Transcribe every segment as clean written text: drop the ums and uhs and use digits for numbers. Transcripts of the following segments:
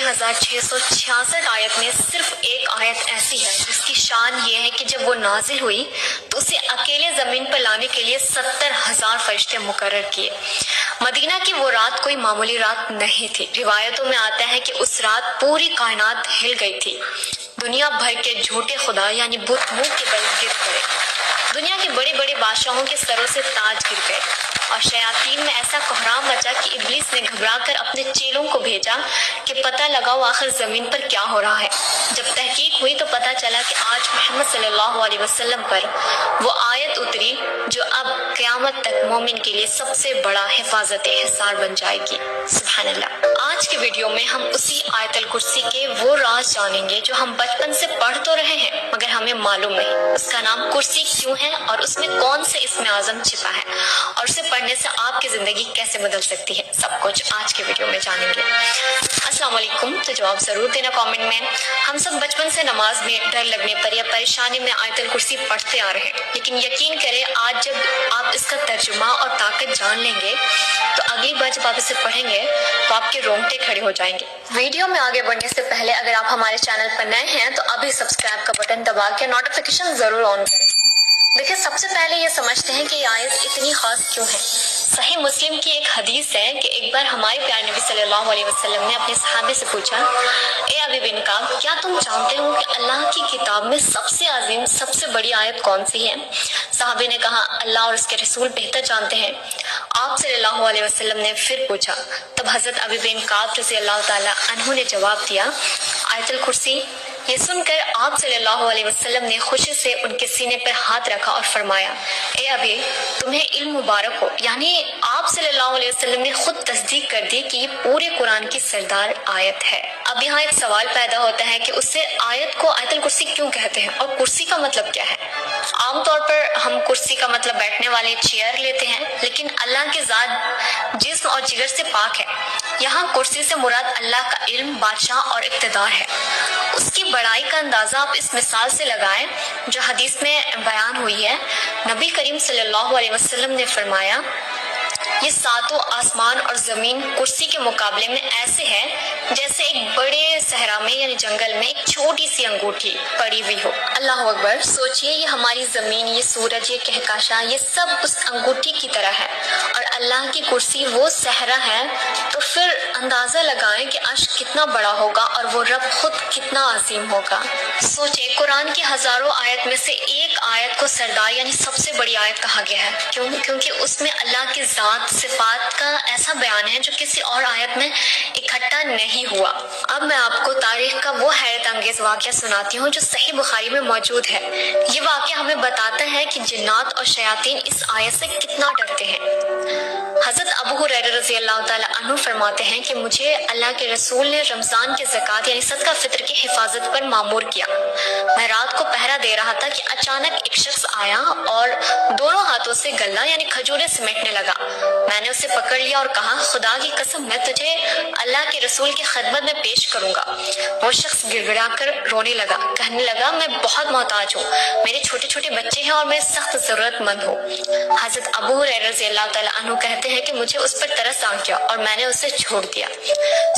6666 آیت میں صرف ایک آیت ایسی ہے جس کی شان یہ ہے کہ جب وہ نازل ہوئی تو اسے اکیلے زمین پر لانے کے لیے 70,000 فرشتے مقرر کیے۔ مدینہ کی وہ رات کوئی معمولی رات نہیں تھی۔ روایتوں میں آتا ہے کہ اس رات پوری کائنات ہل گئی تھی۔ دنیا بھر کے جھوٹے خدا یعنی بت منہ کے بل گر پڑے۔ دنیا کے بڑے بڑے بادشاہوں کے سروں سے تاج گر گئے اور شیاطین میں ایسا کوہرام مچا کہ ابلیس نے گھبرا کر اپنے چیلوں کو بھیجا کہ پتہ لگاؤ آخر زمین پر کیا ہو رہا ہے۔ جب تحقیق ہوئی تو پتہ چلا کہ آج محمد صلی اللہ علیہ وسلم پر وہ آیت اتری جو اب قیامت تک مومن کے لیے سب سے بڑا حفاظت حصار بن جائے گی۔ سبحان اللہ۔ آج کے ویڈیو میں ہم اسی آیت الکرسی کے وہ راز جانیں گے جو ہم بچپن سے پڑھ تو رہے ہیں مگر ہمیں معلوم نہیں۔ اس کا نام کرسی کیوں ہے اور اس میں کون سے اسم اعظم چھپا ہے اور اسے پڑھنے سے آپ کی زندگی کیسے بدل سکتی ہے، سب کچھ آج کے ویڈیو میں جانیں گے۔ السلام علیکم۔ تو جواب ضرور دینا کامنٹ میں۔ ہم سب بچپن سے نماز میں ڈر لگنے پر یا پریشانی میں آیت الکرسی پڑھتے آ رہے ہیں، لیکن یقین کریں آج جب آپ اس کا ترجمہ اور طاقت جان لیں گے تو اگلی بار جب آپ اسے پڑھیں گے تو آپ کے رونگٹے کھڑے ہو جائیں گے۔ ویڈیو میں آگے بڑھنے سے پہلے اگر آپ ہمارے چینل پر نئے ہیں تو ابھی سبسکرائب کا بٹن دبا کے نوٹیفیکیشن ضرور آن کریں۔ دیکھیں سب سے پہلے یہ سمجھتے ہیں کہ یہ آیت اتنی خاص کیوں ہے۔ صحیح مسلم کی ایک حدیث ہے کہ ایک بار ہمارے پیارے نبی صلی اللہ علیہ وسلم نے اپنے صحابے سے پوچھا، اے ابی بن کعب، کیا تم جانتے ہو کہ اللہ کی کتاب میں سب سے عظیم سب سے بڑی آیت کون سی ہے؟ صحابے نے کہا، اللہ اور اس کے رسول بہتر جانتے ہیں۔ آپ صلی اللہ علیہ وسلم نے پھر پوچھا، تب حضرت ابی بن کعب رضی اللہ تعالی عنہ نے جواب دیا، آیت الکرسی۔ یہ سن کر آپ صلی اللہ علیہ وسلم نے خوشی سے ان کے سینے پر ہاتھ رکھا اور فرمایا، اے ابی، تمہیں علم مبارک ہو، یعنی آپ صلی اللہ علیہ وسلم نے خود تصدیق کر دی کہ یہ پورے قرآن کی سردار آیت ہے۔ اب یہاں ایک سوال پیدا ہوتا ہے کہ اس سے آیت کو آیت الکرسی کیوں کہتے ہیں اور کرسی کا مطلب کیا ہے؟ عام طور پر ہم کرسی کا مطلب بیٹھنے والے چیئر لیتے ہیں، لیکن اللہ کی ذات جسم اور جگر سے پاک ہے۔ یہاں کرسی سے مراد اللہ کا علم، بادشاہ اور اقتدار ہے۔ اس کی بڑائی کا اندازہ آپ اس مثال سے لگائیں جو حدیث میں بیان ہوئی ہے۔ نبی کریم صلی اللہ علیہ وسلم نے فرمایا، یہ ساتوں آسمان اور زمین کرسی کے مقابلے میں ایسے ہے جیسے ایک بڑے صحرا میں یعنی جنگل میں ایک چھوٹی سی انگوٹھی پڑی ہوئی ہو۔ اللہ اکبر۔ سوچئے یہ ہماری زمین، یہ سورج، یہ کہکشاں، یہ سب اس انگوٹھی کی طرح ہے اور اللہ کی کرسی وہ صحرا ہے، تو پھر اندازہ لگائیں کہ عرش کتنا بڑا ہوگا اور وہ رب خود کتنا عظیم ہوگا۔ سوچیں قرآن کی ہزاروں آیت میں سے ایک آیت کو سردار یعنی سب سے بڑی آیت کہا گیا ہے۔ کیونکہ اس میں اللہ کی ذات صفات کا ایسا بیان ہے جو کسی اور آیت میں اکٹھا نہیں ہوا۔ اب میں آپ کو تاریخ کا وہ حیرت انگیز واقعہ سناتی ہوں جو صحیح بخاری میں موجود ہے۔ یہ واقعہ ہمیں بتاتا ہے کہ جنات اور شیاطین اس آیت سے کتنا ڈرتے ہیں۔ حضرت ابو ہریرہ رضی اللہ تعالیٰ عنہ فرماتے ہیں کہ مجھے اللہ کے رسول نے رمضان کے زکوٰۃ یعنی صدقہ فطر کی حفاظت پر مامور کیا۔ میں رات کو پہرا دے رہا تھا کہ اچانک ایک شخص آیا اور دونوں ہاتھوں سے گلا یعنی کھجوریں سمیٹنے لگا۔ میں نے اسے پکڑ لیا اور کہا، خدا کی قسم میں تجھے اللہ کے رسول کی خدمت میں پیش کروں گا۔ وہ شخص گڑ گڑا کر رونے لگا، کہنے لگا، میں بہت محتاج ہوں، میرے چھوٹے چھوٹے بچے ہیں اور میں سخت ضرورت مند ہوں۔ حضرت ابو ہریرہ رضی اللہ تعالیٰ عنہ کہتے ہیں کہ مجھے اس پر ترس آ گیا اور میں نے اسے چھوڑ دیا۔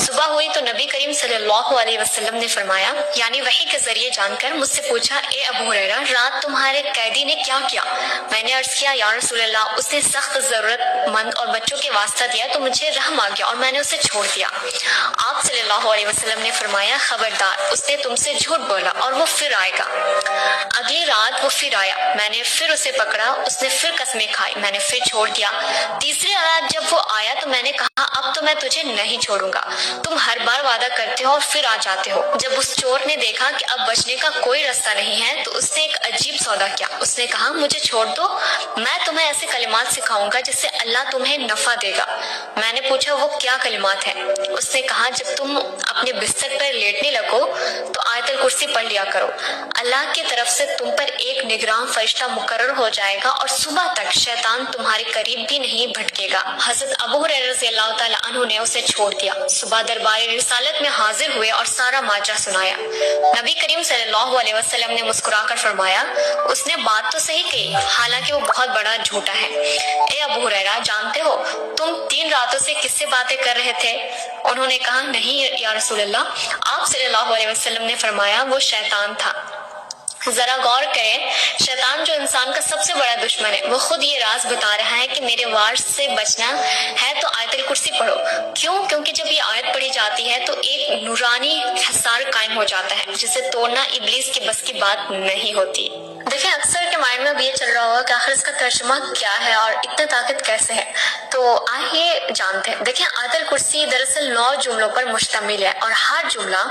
صبح ہوئی تو نبی کریم صلی اللہ علیہ وسلم نے فرمایا، یعنی وحی کے ذریعے جان کر مجھ سے پوچھا، اے ابو ہریرہ، رات تمہارے قیدی نے کیا کیا؟ میں نے عرض کیا، یا رسول اللہ، اس نے سخت ضرورت مند اور بچوں کے واسطہ دیا تو مجھے رحم آ گیا اور میں نے اسے چھوڑ دیا۔ آپ صلی اللہ علیہ وسلم نے فرمایا، خبردار، اس نے تم سے جھوٹ بولا اور وہ پھر آئے گا۔ اگلی رات وہ پھر آیا، میں نے پھر اسے پکڑا، اس نے پھر قسمیں کھائی، میں نے پھر چھوڑ دیا۔ تیسری رات جب وہ آیا تو میں نے کہا، اب تو میں تجھے نہیں چھوڑوں گا، تم ہر بار وعدہ کرتے ہو اور پھر آ جاتے ہو۔ جب اس چور نے دیکھا کہ اب بچنے کا کوئی راستہ نہیں ہے تو اس نے ایک عجیب سودا کیا۔ اس نے کہا، مجھے چھوڑ دو، میں تمہیں ایسے کلمات سکھاؤں گا جس سے اللہ تمہیں نفع دے گا۔ میں نے پوچھا، وہ کیا کلمات ہیں؟ اس نے کہا، جب تم اپنے بستر پر لیٹنے لگو تو آیت الکرسی پڑھ لیا کرو، اللہ کی طرف سے تم پر ایک نگراں فرشتہ مقرر ہو جائے گا اور صبح تک شیطان تمہارے قریب بھی نہیں بھٹکے گا۔ حضرت ابو ہریرہ رضی اللہ تعالیٰ تعالیٰ عنہ نے اسے چھوڑ دیا۔ صبح دربار رسالت میں حاضر ہوئے اور سارا ماجرا سنایا۔ نبی کریم صلی اللہ علیہ وسلم نے مسکرا کر فرمایا، اس نے بات تو صحیح کہی، حالانکہ وہ بہت بڑا جھوٹا ہے۔ اے ابو ہریرہ، جانتے ہو تم 3 راتوں سے کس سے باتیں کر رہے تھے؟ انہوں نے کہا، نہیں یا رسول اللہ۔ آپ صلی اللہ علیہ وسلم نے فرمایا، وہ شیطان تھا۔ ذرا غور کریں، شیطان جو انسان کا سب سے بڑا دشمن ہے، وہ خود یہ راز بتا رہا ہے کہ میرے وار سے بچنا ہے تو آیت الکرسی پڑھو۔ کیوں؟ کیونکہ جب یہ آیت پڑھی جاتی ہے تو ایک نورانی حصار قائم ہو جاتا ہے جسے توڑنا ابلیس کی بس کی بات نہیں ہوتی۔ دیکھیں، اکثر کے مائنڈ میں اب یہ چل رہا ہوگا کہ آخر اس کا ترجمہ کیا ہے اور اتنا طاقت کیسے ہے، تو آئیے جانتے ہیں۔ دیکھیں، آیت الکرسی دراصل 9 جملوں پر مشتمل ہے اور ہر جملہ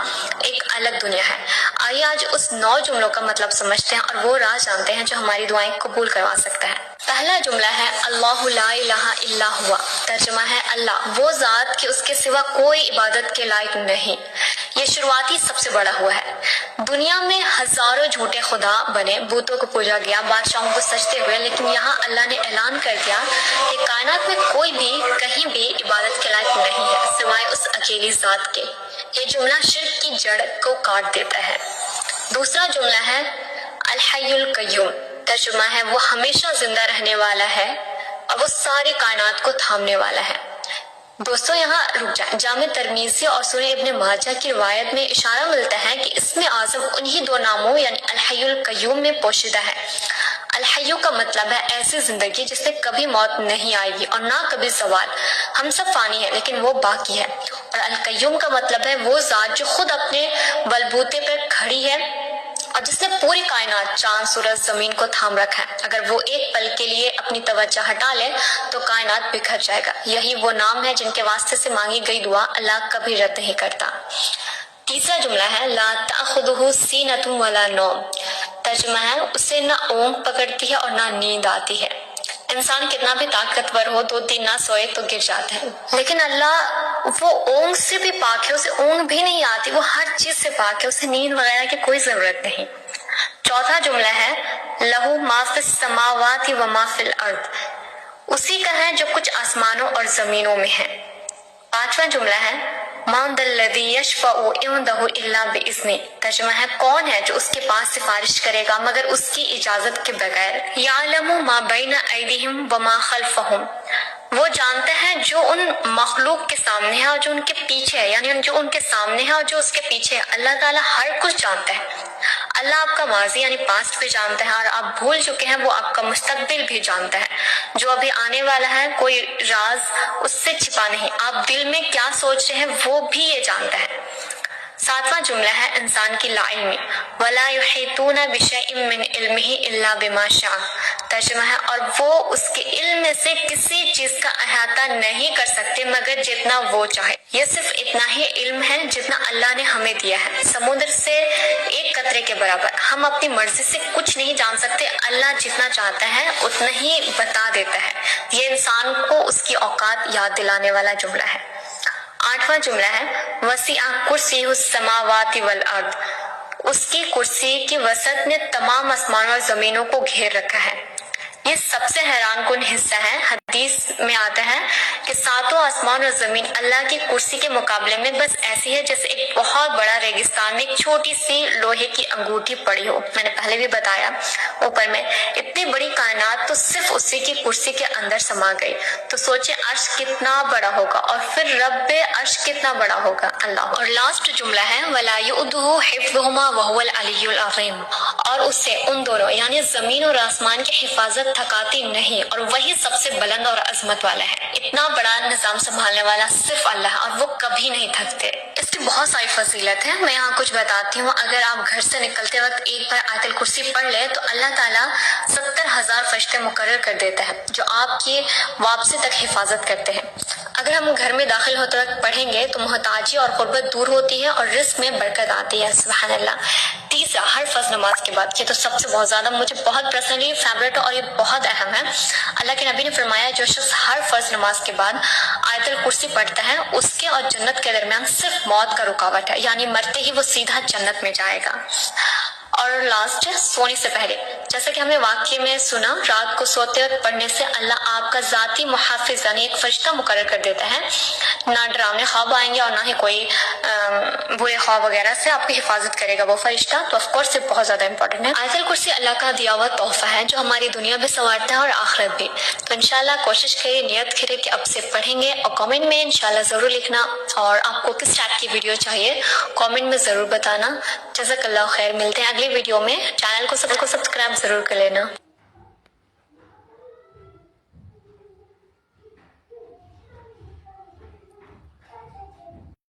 ایک الگ دنیا ہے۔ آئیے آج اس 9 جملوں کا مطلب سمجھتے ہیں اور وہ راز جانتے ہیں جو ہماری دعائیں قبول کروا سکتا ہے۔ پہلا جملہ ہے اللہ لا الہ الا ہوا، ترجمہ ہے اللہ وہ ذات کہ اس کے سوا کوئی عبادت کے لائق نہیں۔ یہ شروعاتی سب سے بڑا ہوا ہے۔ دنیا میں ہزاروں جھوٹے خدا بنے، بتوں کو پوجا گیا، بادشاہوں کو سجدے ہوئے، لیکن یہاں اللہ نے اعلان کر دیا کہ کائنات میں کوئی بھی کہیں بھی عبادت کے لائق نہیں ہے سوائے اس اکیلی ذات کے۔ یہ جملہ شرک کی جڑ کو کاٹ دیتا ہے۔ دوسرا جملہ ہے الحی القیوم، ترجمہ ہے وہ ہمیشہ زندہ رہنے والا ہے اور وہ ساری کائنات کو تھامنے والا ہے۔ دوستو یہاں رک جائیں، جامع ترمذی اور سنن ابن ماجہ کی روایت میں اشارہ ملتا ہے کہ اسم اعظم انہی 2 ناموں یعنی الحی القیوم میں پوشیدہ ہے۔ الحیو کا مطلب ہے ایسی زندگی جس سے کبھی موت نہیں آئے گی اور نہ کبھی زوال۔ ہم سب فانی ہیں لیکن وہ باقی ہے۔ اور القیوم کا مطلب ہے وہ ذات جو خود اپنے بلبوتے پر کھڑی ہے اور جس نے پوری کائنات، چاند، سورج، زمین کو تھام رکھا ہے۔ اگر وہ ایک پل کے لیے اپنی توجہ ہٹا لے تو کائنات بکھر جائے گا۔ یہی وہ نام ہے جن کے واسطے سے مانگی گئی دعا اللہ کبھی رد نہیں کرتا۔ تیسرا جملہ ہے لا تأخذہ سینۃ ولا نوم، ترجمہ ہے اسے نہ اونگ پکڑتی ہے اور نہ نیند آتی ہے۔ انسان کتنا بھی طاقتور ہو 2 دن نہ سوئے تو گر جاتا ہے، لیکن اللہ وہ اونگ سے بھی پاک ہے، اسے اونگ بھی نہیں آتی، وہ ہر چیز سے پاک ہے، اسے نیند وغیرہ کی کوئی ضرورت نہیں۔ چوتھا جملہ ہے لہو ما فی السماوات و ما فی الارض، اسی کا ہے جو کچھ آسمانوں اور زمینوں میں ہے۔ پانچواں جملہ ہے من ذا الذی یشفع عندہ الا باذنہ، ترجمہ ہے کون ہے جو اس کے پاس سفارش کرے گا مگر اس کی اجازت کے بغیر۔ یعلم ما بین ایدیہم وما خلفہم، وہ جانتا ہے جو ان مخلوق کے سامنے ہے اور جو ان کے پیچھے ہے، یعنی جو ان کے سامنے ہے اور جو اس کے پیچھے ہے۔ اللہ تعالیٰ ہر کچھ جانتا ہے۔ اللہ آپ کا ماضی یعنی پاسٹ بھی جانتا ہے اور آپ بھول چکے ہیں وہ آپ کا مستقبل بھی جانتا ہے۔ جو ابھی آنے والا ہے کوئی راز اس سے چھپا نہیں، آپ دل میں کیا سوچ رہے ہیں وہ بھی یہ جانتا ہے۔ ساتواں جملہ ہے انسان کی لا علمی، وَلَا يُحِيطُونَ بِشَيْءٍ مِّنْ عِلْمِهِ إِلَّا بِمَا شَاءَ، ترجمہ ہے اور وہ اس کے علم میں سے کسی چیز کا احاطہ نہیں کر سکتے مگر جتنا وہ چاہے۔ یہ صرف اتنا ہی علم ہے جتنا اللہ نے ہمیں دیا ہے، سمندر سے ایک قطرے کے برابر۔ ہم اپنی مرضی سے کچھ نہیں جان سکتے، اللہ جتنا چاہتا ہے اتنا ہی بتا دیتا ہے۔ یہ انسان کو اس کی اوقات یاد دلانے والا جملہ ہے۔ آٹھواں جملہ ہے وسیع کرسی السماوات والارض، اس کی کرسی کی وسعت نے تمام آسمانوں اور زمینوں کو گھیر رکھا ہے۔ یہ سب سے حیران کن حصہ ہے۔ حدیث میں آتا ہے کہ 7 آسمان اور زمین اللہ کی کرسی کے مقابلے میں بس ایسی ہے جیسے ایک بہت بڑا ریگستان میں ایک چھوٹی سی لوہے کی انگوٹھی پڑی ہو۔ میں نے پہلے بھی بتایا اوپر میں اتنی بڑی کائنات تو صرف اسی کی کرسی کے اندر سما گئی، تو سوچے عرش کتنا بڑا ہوگا اور پھر رب عرش کتنا بڑا ہوگا اللہ۔ اور لاسٹ جملہ ہے وَلَا يُؤْدُهُ حِفْظُهُمَا وَهُوَ الْعَلِيُّ الْعَظِيمُ، اور اس سے ان دونوں یعنی زمین اور آسمان کی حفاظت تھکاتی نہیں اور وہی سب سے بلند اور عظمت والا ہے۔ اتنا بڑا نظام سنبھالنے والا صرف اللہ ہے اور وہ کبھی نہیں تھکتے۔ اس کی بہت ساری فضیلت ہے، میں یہاں کچھ بتاتی ہوں۔ اگر آپ گھر سے نکلتے وقت ایک بار آیت الکرسی پڑھ لے تو اللہ تعالیٰ 70,000 فرشتے مقرر کر دیتا ہے جو آپ کی واپسی تک حفاظت کرتے ہیں۔ اگر ہم گھر میں داخل ہوتے وقت پڑھیں گے تو محتاجی اور غربت دور ہوتی ہے اور رزق میں برکت آتی ہے، سبحان اللہ۔ تیسرا، ہر فرض نماز کے بعد، یہ تو سب سے بہت زیادہ مجھے بہت پرسنلی فیوریٹ اور یہ بہت اہم ہے۔ اللہ کے نبی نے فرمایا جو شخص ہر فرض نماز کے بعد آیت الکرسی پڑھتا ہے اس کے اور جنت کے درمیان صرف موت کا رکاوٹ ہے، یعنی مرتے ہی وہ سیدھا جنت میں جائے گا۔ اور لاسٹ، سونے سے پہلے جیسا کہ ہم نے واقعے میں سنا، رات کو سوتے وقت پڑھنے سے اللہ آپ کا ذاتی محافظ یعنی ایک فرشتہ مقرر کر دیتا ہے، نہ ڈراونے خواب آئیں گے اور نہ ہی کوئی برے خواب وغیرہ سے آپ کی حفاظت کرے گا وہ فرشتہ۔ تو آف کورس یہ بہت زیادہ امپورٹنٹ ہے۔ آیت الکرسی اللہ کا دیا ہوا تحفہ ہے جو ہماری دنیا بھی سنوارتا ہے اور آخرت بھی۔ تو انشاءاللہ کوشش کریں، نیت کریں کہ اب سے پڑھیں گے، اور کامنٹ میں انشاءاللہ ضرور لکھنا، اور آپ کو کس ٹائپ کی ویڈیو چاہیے کامنٹ میں ضرور بتانا۔ جزاک اللہ خیر، ملتے ہیں اگلی ویڈیو میں۔ چینل کو سبسکرائب ضرور کر لینا۔